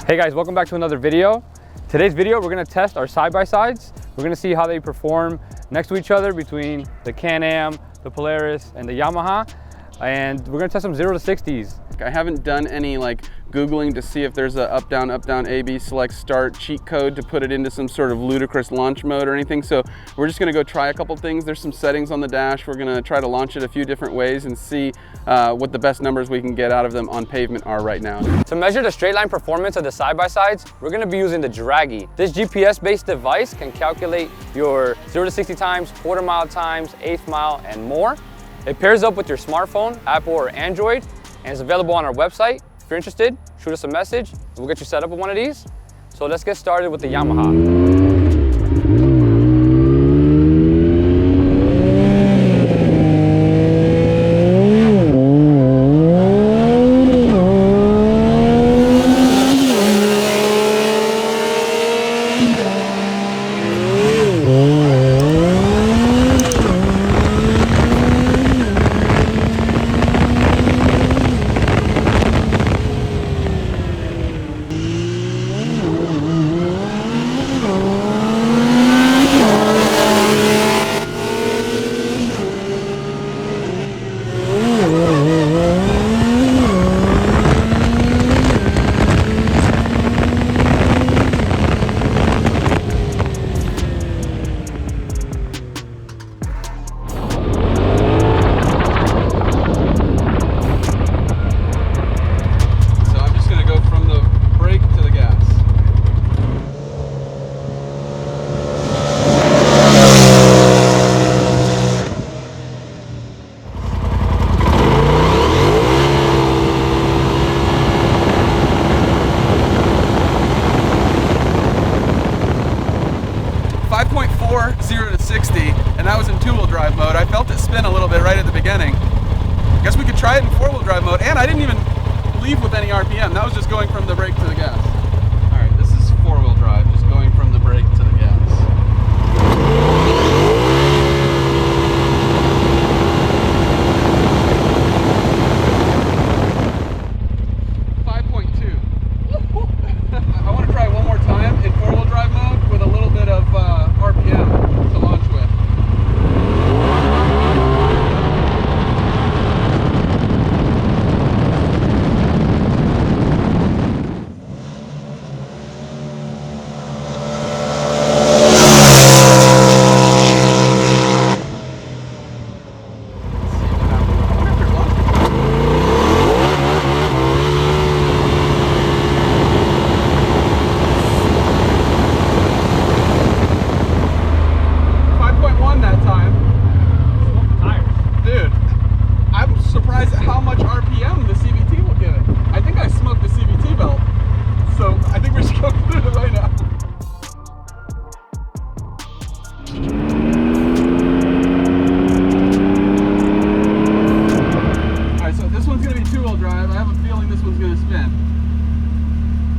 Hey guys, welcome back to another video. Today's video, we're gonna test our side-by-sides. We're gonna see how they perform next to each other between the Can-Am, the Polaris, and the Yamaha. And we're gonna test some 0 to 60s. I haven't done any Googling to see if there's a up, down, A, B, select, start cheat code to put it into some sort of ludicrous launch mode or anything. So we're just gonna go try a couple things. There's some settings on the dash. We're gonna try to launch it a few different ways and see what the best numbers we can get out of them on pavement are right now. To measure the straight line performance of the side-by-sides, we're gonna be using the Draggy. This GPS-based device can calculate your 0 to 60 times, quarter-mile times, eighth mile, and more. It pairs up with your smartphone, Apple or Android, and is available on our website. If you're interested, shoot us a message. We'll get you set up with one of these. So let's get started with the Yamaha. 0 to 60, and that was in two-wheel drive mode. I felt it spin a little bit right at the beginning. Guess we could try it in four-wheel drive mode, and I didn't even leave with any RPM. That was just going from the brake to the gas. All right, this is four-wheel drive, just going from the brake to the gas.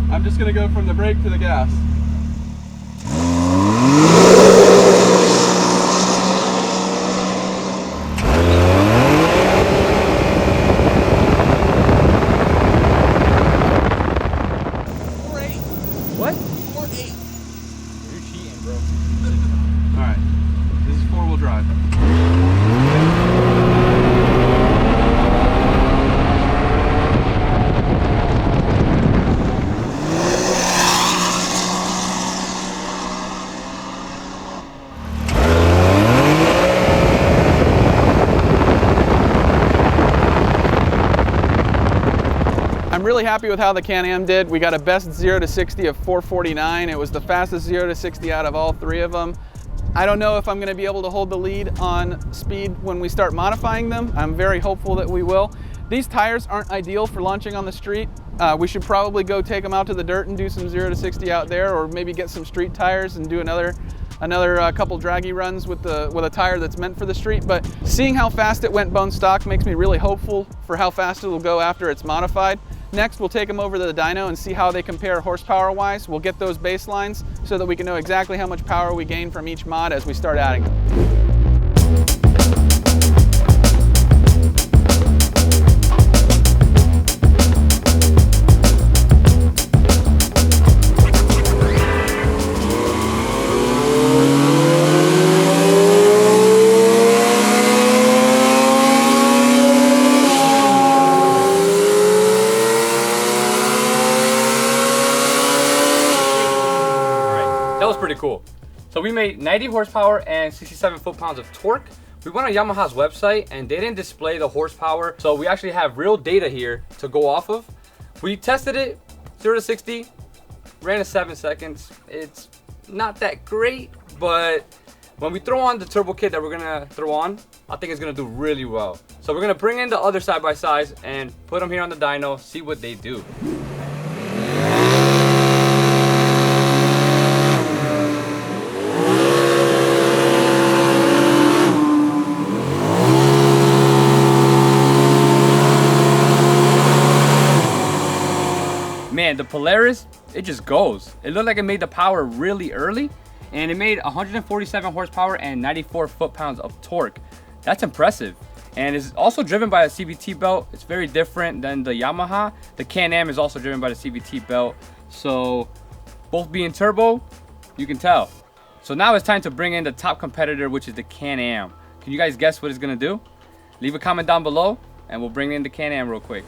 I'm just going to go from the brake to the gas. What? 4.8. You're cheating, bro. Alright, this is four-wheel drive. I'm really happy with how the Can-Am did. We got a best 0 to 60 of 4:49. It was the fastest 0 to 60 out of all three of them. I don't know if I'm going to be able to hold the lead on speed when we start modifying them. I'm very hopeful that we will. These tires aren't ideal for launching on the street. We should probably go take them out to the dirt and do some 0 to 60 out there, or maybe get some street tires and do another couple draggy runs with a tire that's meant for the street. But seeing how fast it went bone stock makes me really hopeful for how fast it will go after it's modified. Next, we'll take them over to the dyno and see how they compare horsepower-wise. We'll get those baselines so that we can know exactly how much power we gain from each mod as we start adding them. cool. So we made 90 horsepower and 67 foot-pounds of torque. We went on Yamaha's website and they didn't display the horsepower, so we actually have real data here to go off of. We tested it 0 to 60, ran at 7 seconds. It's not that great, but when we throw on the turbo kit that we're gonna throw on, I think it's gonna do really well. So we're gonna bring in the other side-by-sides and put them here on the dyno, see what they do. Man, the Polaris, it just goes. It looked like it made the power really early, and it made 147 horsepower and 94 foot-pounds of torque. That's impressive. And it's also driven by a CVT belt. It's very different than the Yamaha. The Can-Am is also driven by the CVT belt. So both being turbo, you can tell. So now it's time to bring in the top competitor, which is the Can-Am. Can you guys guess what it's gonna do? Leave a comment down below, and we'll bring in the Can-Am real quick.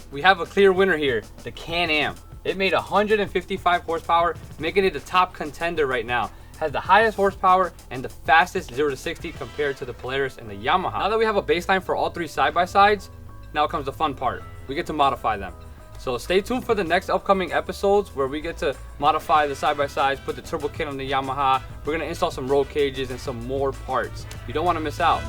We have a clear winner here, the Can-Am. It made 155 horsepower, making it the top contender right now. Has the highest horsepower and the fastest 0 to 60 compared to the Polaris and the Yamaha. Now that we have a baseline for all 3 side-by-sides, now comes the fun part. We get to modify them. So stay tuned for the next upcoming episodes where we get to modify the side-by-sides, put the turbo kit on the Yamaha. We're gonna install some roll cages and some more parts. You don't wanna miss out.